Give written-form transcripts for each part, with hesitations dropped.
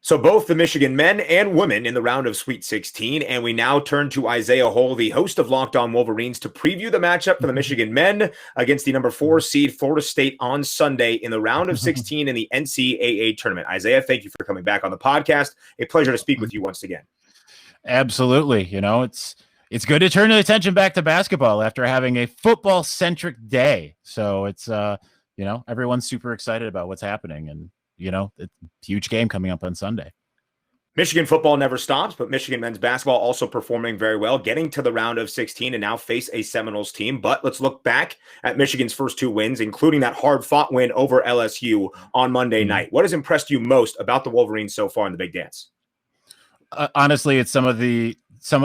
So both the Michigan men and women in the round of Sweet 16, and we now turn to Isaiah Hole, the host of Locked On Wolverines, to preview the matchup for the Michigan men against the number 4 seed Florida State on Sunday in the round of 16 in the NCAA tournament. Isaiah, thank you for coming back on the podcast. A pleasure to speak with you once again. Absolutely. It's good to turn the attention back to basketball after having a football-centric day. So it's, everyone's super excited about what's happening, and it's a huge game coming up on Sunday. Michigan football never stops, but Michigan men's basketball also performing very well, getting to the round of 16 and now face a Seminoles team. But let's look back at Michigan's first 2 wins, including that hard-fought win over LSU on Monday night. What has impressed you most about the Wolverines so far in the Big Dance? Honestly, it's some of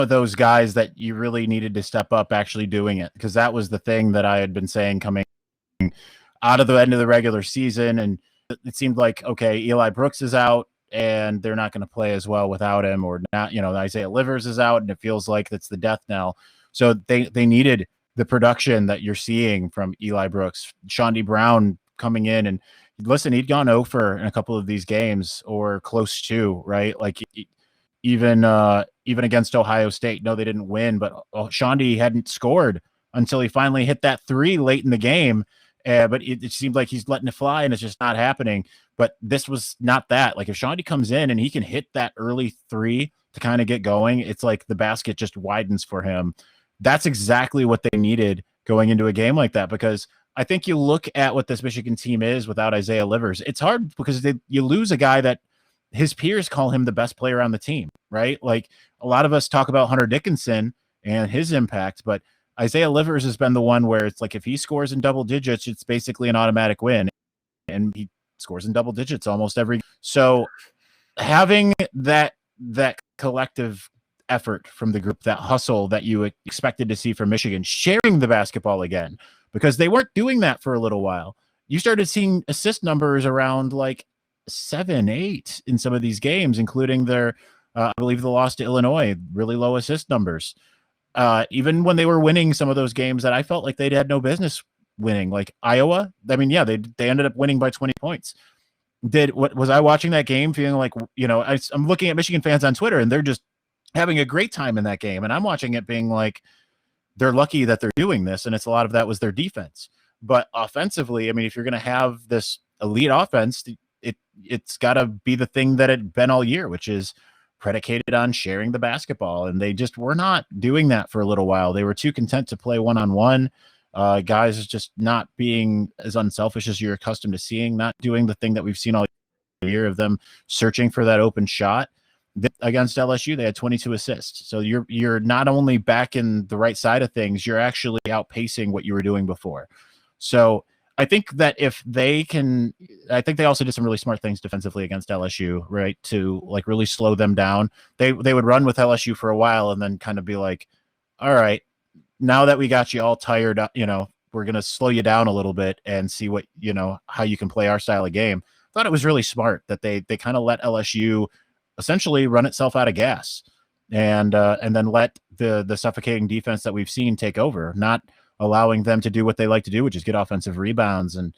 those guys that you really needed to step up actually doing it, because that was the thing that I had been saying coming out of the end of the regular season, and it seemed like, okay, Eli Brooks is out and they're not going to play as well without him, or not, Isaiah Livers is out and it feels like that's the death knell. So they needed the production that you're seeing from Eli Brooks. Shawnee Brown coming in, and listen, he'd gone 0-for in a couple of these games, or close to, right? Like even against Ohio State. No, they didn't win, but Shawnee hadn't scored until he finally hit that 3 late in the game. But it seemed like he's letting it fly, and it's just not happening. But this was not that. Like, if Shawnee comes in and he can hit that early 3 to kind of get going, it's like the basket just widens for him. That's exactly what they needed going into a game like that, because I think you look at what this Michigan team is without Isaiah Livers. It's hard because you lose a guy that his peers call him the best player on the team, right? Like, a lot of us talk about Hunter Dickinson and his impact, but Isaiah Livers has been the one where it's like, if he scores in double digits, it's basically an automatic win. And he scores in double digits almost every. So having that collective effort from the group, that hustle that you expected to see from Michigan, sharing the basketball again, because they weren't doing that for a little while. You started seeing assist numbers around like 7, 8 in some of these games, including their, I believe the loss to Illinois, really low assist numbers. Even when they were winning some of those games that I felt like they had no business winning, like Iowa. I mean, yeah, they ended up winning by 20 points. Was I watching that game feeling like, I'm looking at Michigan fans on Twitter and they're just having a great time in that game. And I'm watching it being like, they're lucky that they're doing this. And it's a lot of that was their defense. But offensively, I mean, if you're going to have this elite offense, it's got to be the thing that it's been all year, which is predicated on sharing the basketball. And they just were not doing that for a little while. They were too content to play one-on-one. Guys just not being as unselfish as you're accustomed to seeing, not doing the thing that we've seen all year of them searching for that open shot. Against LSU, they had 22 assists. So you're not only back in the right side of things, you're actually outpacing what you were doing before. So I think that if they can, I think they also did some really smart things defensively against LSU, right? To like really slow them down. They would run with LSU for a while and then kind of be like, all right, now that we got you all tired, we're going to slow you down a little bit and see what, how you can play our style of game. I thought it was really smart that they kind of let LSU essentially run itself out of gas and then let the suffocating defense that we've seen take over, not allowing them to do what they like to do, which is get offensive rebounds and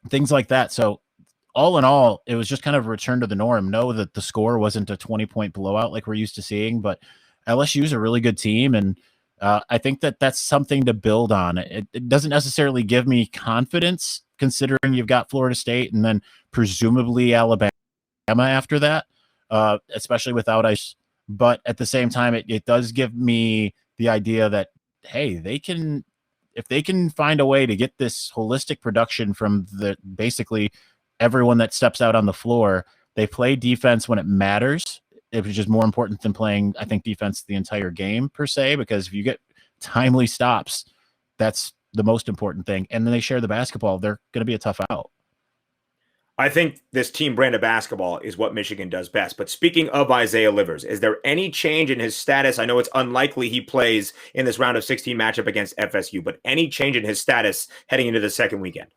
things like that. So all in all, it was just kind of a return to the norm. Know that the score wasn't a 20-point blowout like we're used to seeing, but LSU is a really good team. And I think that that's something to build on. It doesn't necessarily give me confidence considering you've got Florida State and then presumably Alabama after that, especially without ice. But at the same time, it does give me the idea that, hey, if they can find a way to get this holistic production from basically everyone that steps out on the floor, they play defense when it matters, which is more important than playing, I think, defense the entire game per se, because if you get timely stops, that's the most important thing. And then they share the basketball, they're going to be a tough out. I think this team brand of basketball is what Michigan does best. But speaking of Isaiah Livers, is there any change in his status? I know it's unlikely he plays in this round of 16 matchup against FSU, but any change in his status heading into the second weekend?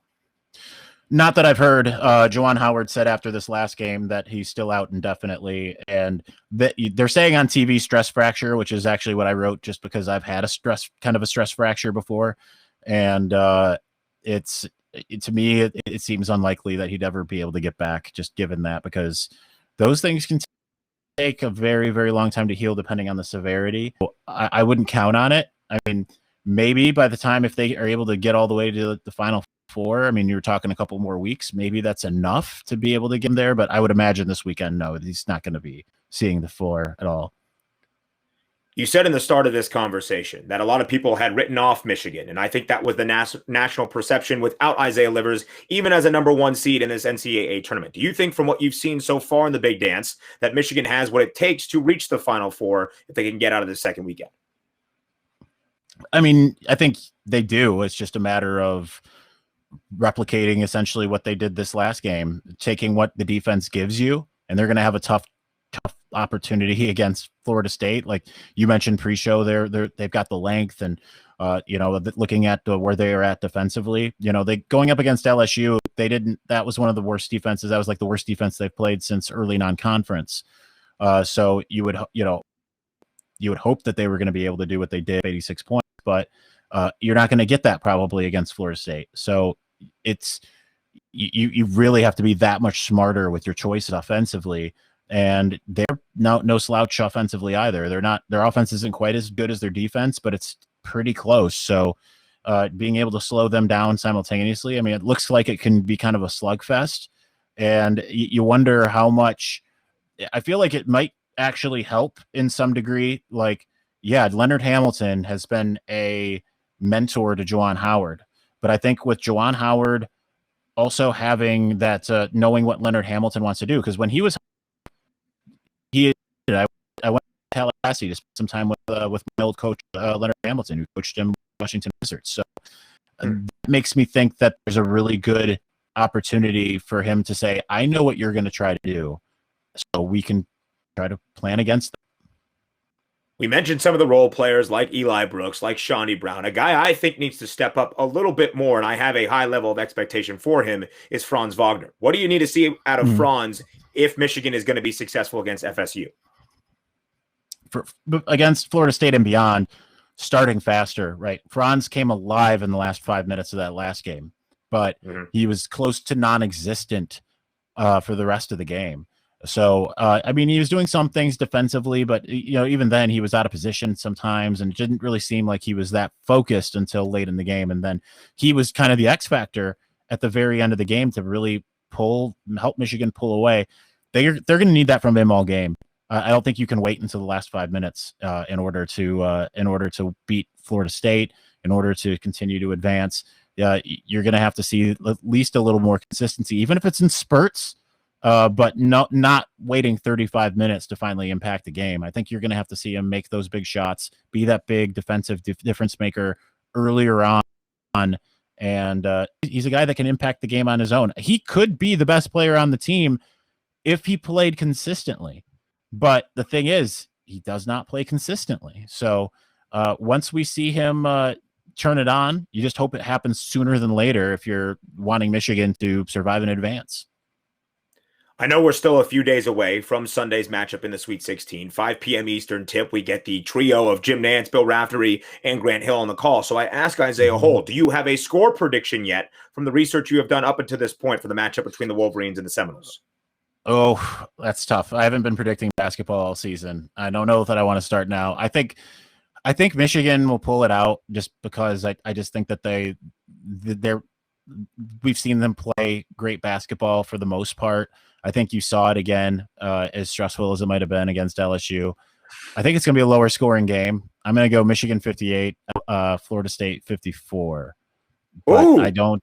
Not that I've heard. Juwan Howard said after this last game that he's still out indefinitely, and that they're saying on TV stress fracture, which is actually what I wrote just because I've had a stress fracture before. And to me, it seems unlikely that he'd ever be able to get back, just given that, because those things can take a very, very long time to heal depending on the severity. I wouldn't count on it. I mean, maybe by the time, if they are able to get all the way to the Final Four, I mean, you're talking a couple more weeks, maybe that's enough to be able to get him there. But I would imagine this weekend, no, he's not going to be seeing the floor at all. You said in the start of this conversation that a lot of people had written off Michigan, and I think that was the national perception without Isaiah Livers, even as a number one seed in this NCAA tournament. Do you think, from what you've seen so far in the Big Dance, that Michigan has what it takes to reach the Final Four if they can get out of the second weekend? I mean, I think they do. It's just a matter of replicating essentially what they did this last game, taking what the defense gives you, and they're going to have a tough opportunity against Florida State. Like you mentioned pre-show, they've got the length, and looking at where they are at defensively, they going up against LSU, that was one of the worst defenses. That was like the worst defense they've played since early non-conference. So you would hope that they were going to be able to do what they did, 86 points, but you're not going to get that probably against Florida State. So you really have to be that much smarter with your choices offensively. And they're no slouch offensively either. Their offense isn't quite as good as their defense, but it's pretty close. So being able to slow them down simultaneously, I mean, it looks like it can be kind of a slugfest. And you wonder how much. I feel like it might actually help in some degree. Like, yeah, Leonard Hamilton has been a mentor to Juwan Howard, but I think with Juwan Howard also having that, knowing what Leonard Hamilton wants to do, because when I went to Tallahassee to spend some time with my old coach, Leonard Hamilton, who coached him Washington Wizards. So that makes me think that there's a really good opportunity for him to say, I know what you're going to try to do, so we can try to plan against them. We mentioned some of the role players like Eli Brooks, like Shawnee Brown. A guy I think needs to step up a little bit more, and I have a high level of expectation for him, is Franz Wagner. What do you need to see out of Franz if Michigan is going to be successful against FSU? Against Florida State and beyond, starting faster, right? Franz came alive in the last 5 minutes of that last game, but he was close to non-existent for the rest of the game. So, I mean, he was doing some things defensively, but, even then he was out of position sometimes, and it didn't really seem like he was that focused until late in the game. And then he was kind of the X factor at the very end of the game to really help Michigan pull away. They're going to need that from him all game. I don't think you can wait until the last 5 minutes in order to beat Florida State, in order to continue to advance. You're going to have to see at least a little more consistency, even if it's in spurts, but not waiting 35 minutes to finally impact the game. I think you're going to have to see him make those big shots, be that big defensive difference maker earlier on. And he's a guy that can impact the game on his own. He could be the best player on the team if he played consistently. But the thing is, he does not play consistently. So once we see him turn it on, you just hope it happens sooner than later if you're wanting Michigan to survive in advance. I know we're still a few days away from Sunday's matchup in the Sweet 16. 5 p.m. Eastern tip. We get the trio of Jim Nantz, Bill Raftery, and Grant Hill on the call. So I ask Isaiah Hole, do you have a score prediction yet from the research you have done up until this point for the matchup between the Wolverines and the Seminoles? Oh, that's tough. I haven't been predicting basketball all season. I don't know that I want to start now. I think Michigan will pull it out just because I just think that we've seen them play great basketball for the most part. I think you saw it again, as stressful as it might have been against LSU. I think it's going to be a lower scoring game. I'm going to go Michigan 58, Florida State 54. But I don't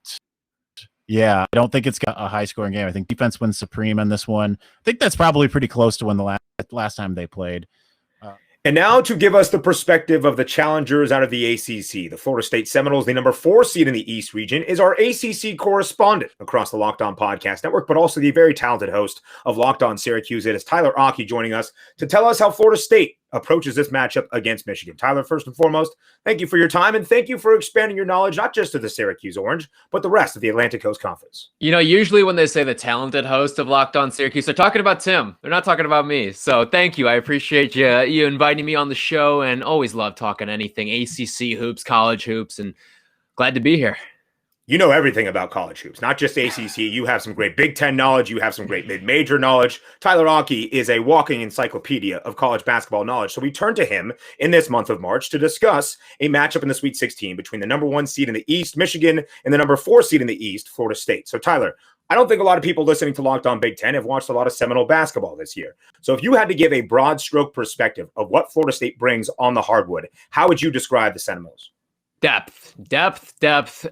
think it's got a high scoring game. I think defense wins supreme in this one. I think that's probably pretty close to when the last time they played. And now to give us the perspective of the challengers out of the ACC, the Florida State Seminoles, the number 4 seed in the East region, is our ACC correspondent across the Locked On Podcast Network, but also the very talented host of Locked On Syracuse. It is Tyler Aki joining us to tell us how Florida State approaches this matchup against Michigan. Tyler, first and foremost, thank you for your time, and thank you for expanding your knowledge, not just of the Syracuse Orange, but the rest of the Atlantic Coast Conference. Usually when they say the talented host of Locked On Syracuse, they're talking about Tim. They're not talking about me. So thank you. I appreciate you inviting me on the show, and always love talking anything ACC hoops, college hoops, and glad to be here. You know everything about college hoops, not just ACC. You have some great Big Ten knowledge. You have some great mid-major knowledge. Tyler Aki is a walking encyclopedia of college basketball knowledge. So we turn to him in this month of March to discuss a matchup in the Sweet 16 between the number 1 seed in the East, Michigan, and the number 4 seed in the East, Florida State. So Tyler, I don't think a lot of people listening to Locked On Big Ten have watched a lot of Seminole basketball this year. So if you had to give a broad stroke perspective of what Florida State brings on the hardwood, how would you describe the Seminoles? Depth,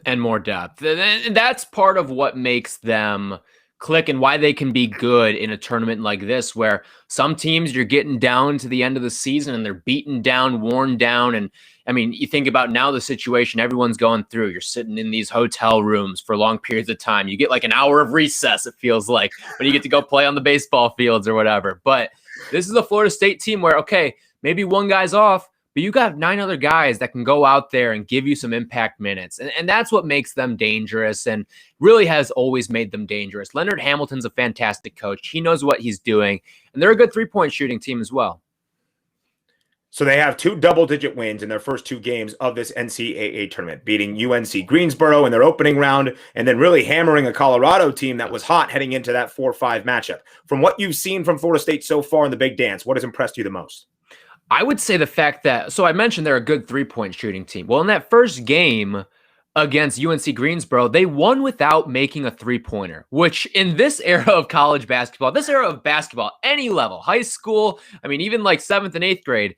and more depth. And that's part of what makes them click and why they can be good in a tournament like this, where some teams you're getting down to the end of the season and they're beaten down, worn down. And I mean, you think about now the situation everyone's going through. You're sitting in these hotel rooms for long periods of time. You get like an hour of recess, it feels like, but you get to go play on the baseball fields or whatever. But this is a Florida State team where, okay, maybe one guy's off, but you got 9 other guys that can go out there and give you some impact minutes. And that's what makes them dangerous and really has always made them dangerous. Leonard Hamilton's a fantastic coach. He knows what he's doing. And they're a good three-point shooting team as well. So they have 2 double-digit wins in their first 2 games of this NCAA tournament, beating UNC Greensboro in their opening round and then really hammering a Colorado team that was hot heading into that 4-5 matchup. From what you've seen from Florida State so far in the Big Dance, what has impressed you the most? I would say the fact that, so I mentioned they're a good three-point shooting team. Well, in that first game against UNC Greensboro, they won without making a three-pointer, which in this era of college basketball, this era of basketball, any level, high school, I mean, even like 7th and 8th grade,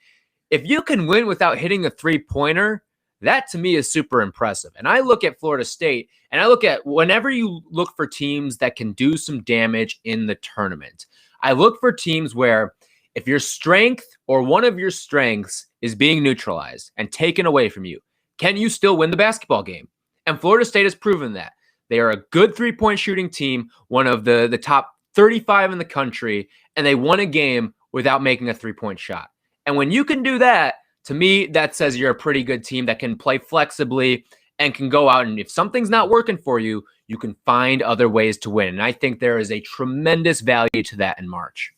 if you can win without hitting a three-pointer, that to me is super impressive. And I look at Florida State and I look at whenever you look for teams that can do some damage in the tournament, I look for teams where if your strength or one of your strengths is being neutralized and taken away from you, can you still win the basketball game? And Florida State has proven that. They are a good three-point shooting team, one of the top 35 in the country, and they won a game without making a three-point shot. And when you can do that, to me, that says you're a pretty good team that can play flexibly and can go out and if something's not working for you, you can find other ways to win. And I think there is a tremendous value to that in March.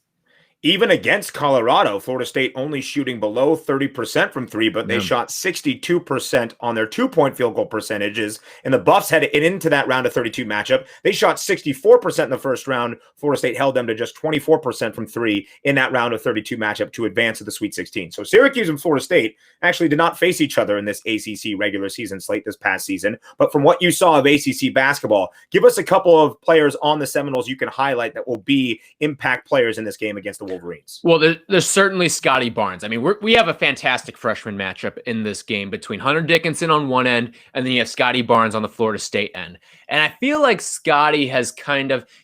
Even against Colorado, Florida State only shooting below 30% from 3, but they shot 62% on their 2-point field goal percentages. And the Buffs headed into that round of 32 matchup. They shot 64% in the first round. Florida State held them to just 24% from 3 in that round of 32 matchup to advance to the Sweet 16. So Syracuse and Florida State actually did not face each other in this ACC regular season slate this past season. But from what you saw of ACC basketball, give us a couple of players on the Seminoles you can highlight that will be impact players in this game against the Wolverines. Well, there's certainly Scotty Barnes. I mean, we have a fantastic freshman matchup in this game between Hunter Dickinson on one end, and then you have Scotty Barnes on the Florida State end. And I feel like Scotty has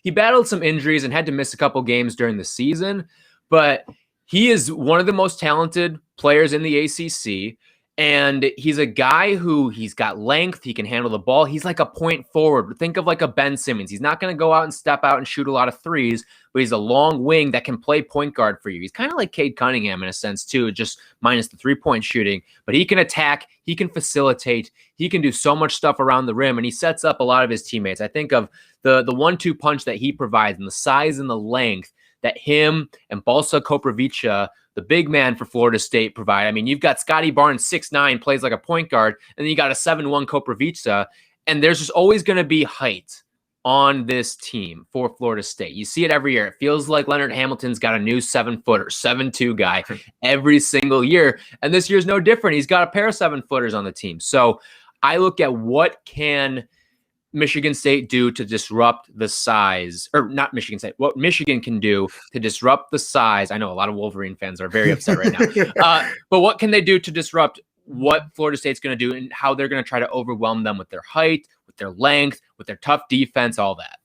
he battled some injuries and had to miss a couple games during the season, but he is one of the most talented players in the ACC. And he's a guy who he's got length. He can handle the ball. He's like a point forward. Think of like a Ben Simmons. He's not going to go out and step out and shoot a lot of threes, but he's a long wing that can play point guard for you. He's kind of like Cade Cunningham in a sense too, just minus the 3-point shooting, but he can attack. He can facilitate. He can do so much stuff around the rim, and he sets up a lot of his teammates. I think of the 1-2 punch that he provides and the size and the length that him and Balsa Koprivica, the big man for Florida State, provide. I mean, you've got Scotty Barnes, 6'9", plays like a point guard, and then you got a 7'1" Koprivica, and there's just always going to be height on this team for Florida State. You see it every year. It feels like Leonard Hamilton's got a new 7-footer, 7'2" guy every single year, and this year's no different. He's got a pair of 7-footers on the team. So I look at what can Michigan State do to disrupt the size, or not Michigan State, what Michigan can do to disrupt the size. I know a lot of Wolverine fans are very upset right now, but what can they do to disrupt what Florida State's going to do and how they're going to try to overwhelm them with their height, with their length, with their tough defense, all that.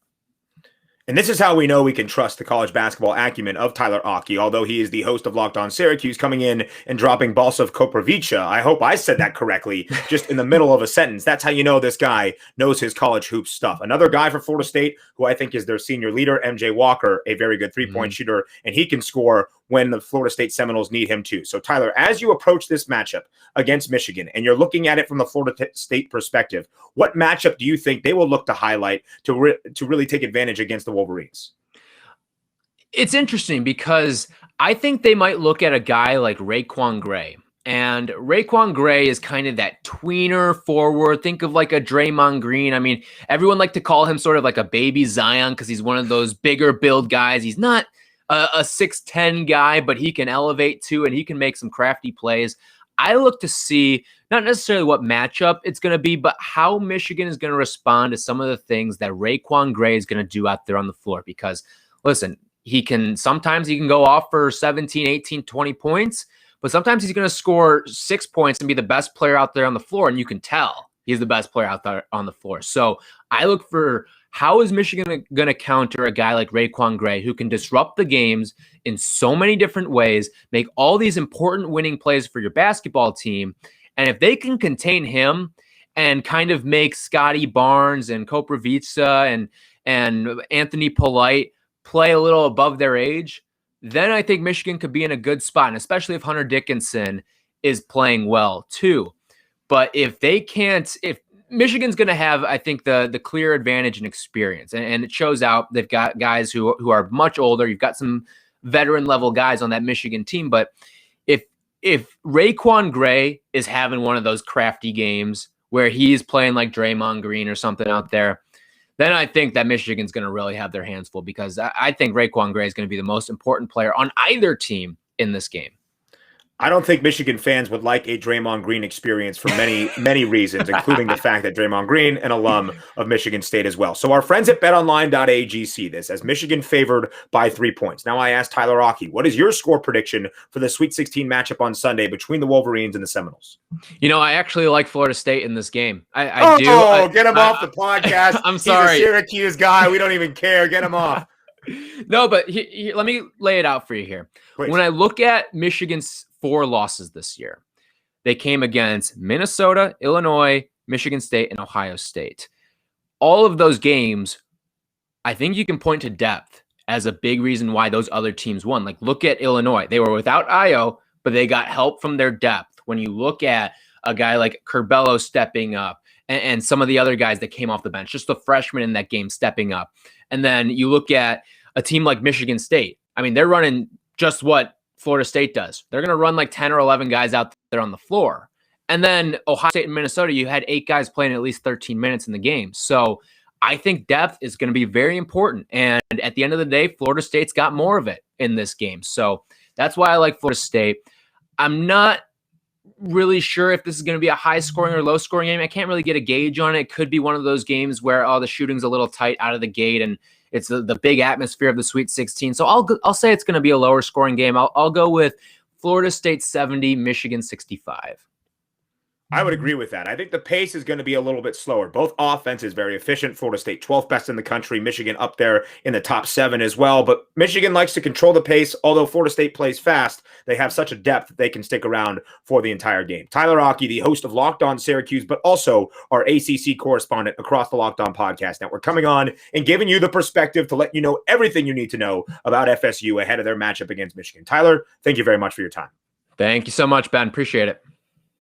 And this is how we know we can trust the college basketball acumen of Tyler Aki, although he is the host of Locked On Syracuse, coming in and dropping Balsa Koprivica. I hope I said that correctly, just in the middle of a sentence. That's how you know this guy knows his college hoop stuff. Another guy for Florida State, who I think is their senior leader, MJ Walker, a very good three-point shooter, and he can score when the Florida State Seminoles need him to. So, Tyler, as you approach this matchup against Michigan, and you're looking at it from the Florida State perspective, what matchup do you think they will look to highlight to really take advantage against the Wolverines? It's interesting because I think they might look at a guy like Raekwon Gray And Raekwon Gray is kind of that tweener forward. Think of like a Draymond Green. I mean, everyone like to call him sort of like a baby Zion because he's one of those bigger build guys. He's not a 6'10 guy, but he can elevate too, and he can make some crafty plays. I look to see not necessarily what matchup it's going to be, but how Michigan is going to respond to some of the things that Raekwon Gray is going to do out there on the floor. Because, listen, sometimes he can go off for 17, 18, 20 points, but sometimes he's going to score 6 points and be the best player out there on the floor, and you can tell he's the best player out there on the floor. So I look for how is Michigan going to counter a guy like Raekwon Gray who can disrupt the games in so many different ways, make all these important winning plays for your basketball team. And if they can contain him and kind of make Scotty Barnes and Koprivica and Anthony Polite play a little above their age, then I think Michigan could be in a good spot, and especially if Hunter Dickinson is playing well too. But if Michigan's going to have, I think, the clear advantage in experience, and it shows out. They've got guys who are much older. You've got some veteran level guys on that Michigan team. But if Raekwon Gray is having one of those crafty games where he's playing like Draymond Green or something out there, then I think that Michigan's going to really have their hands full, because I think Raekwon Gray is going to be the most important player on either team in this game. I don't think Michigan fans would like a Draymond Green experience for many, many reasons, including the fact that Draymond Green, an alum of Michigan State as well. So our friends at betonline.ag see this as Michigan favored by 3 points. Now I asked Tyler Aki, what is your score prediction for the Sweet 16 matchup on Sunday between the Wolverines and the Seminoles? You know, I actually like Florida State in this game. I do. Oh, get him off the podcast. I'm sorry. He's a Syracuse guy. We don't even care. Get him off. No, but let me lay it out for you here. Please. When I look at Michigan's 4 losses this year, they came against Minnesota, Illinois, Michigan State, and Ohio State. All of those games, I think you can point to depth as a big reason why those other teams won. Like, look at Illinois. They were without Io, but they got help from their depth. When you look at a guy like Curbelo stepping up and some of the other guys that came off the bench, just the freshmen in that game stepping up. And then you look at a team like Michigan State. I mean, they're running just what Florida State does. They're going to run like 10 or 11 guys out there on the floor. And then Ohio State and Minnesota, you had 8 guys playing at least 13 minutes in the game. So I think depth is going to be very important. And at the end of the day, Florida State's got more of it in this game. So that's why I like Florida State. I'm not really sure if this is going to be a high scoring or low scoring game. I can't really get a gauge on it. It could be one of those games where the shooting's a little tight out of the gate and it's the big atmosphere of the Sweet 16. So I'll say it's going to be a lower scoring game. I'll go with Florida State 70, Michigan 65. I would agree with that. I think the pace is going to be a little bit slower. Both offenses very efficient. Florida State 12th best in the country. Michigan up there in the top 7 as well. But Michigan likes to control the pace. Although Florida State plays fast, they have such a depth that they can stick around for the entire game. Tyler Aki, the host of Locked On Syracuse, but also our ACC correspondent across the Locked On Podcast Network, coming on and giving you the perspective to let you know everything you need to know about FSU ahead of their matchup against Michigan. Tyler, thank you very much for your time. Thank you so much, Ben. Appreciate it.